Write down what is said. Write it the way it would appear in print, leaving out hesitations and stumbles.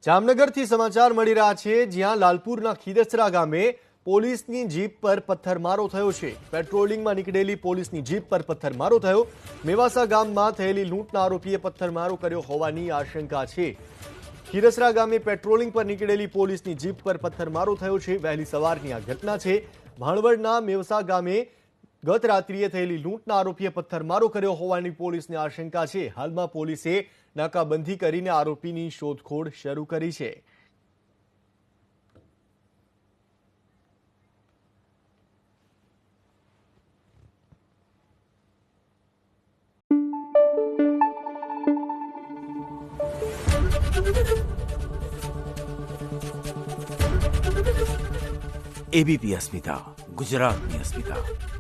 જામનગરથી સમાચાર મળી રહ્યા છે, જ્યાં લાલપુરના ખીરસરા ગામે પોલીસની જીપ પર પથ્થરમારો થયો છે। પેટ્રોલિંગમાં નીકળેલી પોલીસની જીપ પર પથ્થરમારો થયો। મેવાસા ગામમાં થયેલી લૂંટના આરોપીએ પથ્થરમારો કર્યો હોવાની આશંકા છે। ખીરસરા ગામે પેટ્રોલિંગ પર નીકળેલી પોલીસની જીપ પર પથ્થરમારો થયો છે। વહેલી સવારની આ ઘટના છે। ભાણવડના મેવાસા ગામે ગત રાત્રિએ થયેલી લૂંટના આરોપીએ પથ્થરમારો કર્યો હોવાની પોલીસને આશંકા છે। હાલમાં પોલીસે નાકાબંધી કરીને આરોપીની શોધખોળ શરૂ કરી છે। एबीपी अस्मिता, गुजरातनी अस्मिता।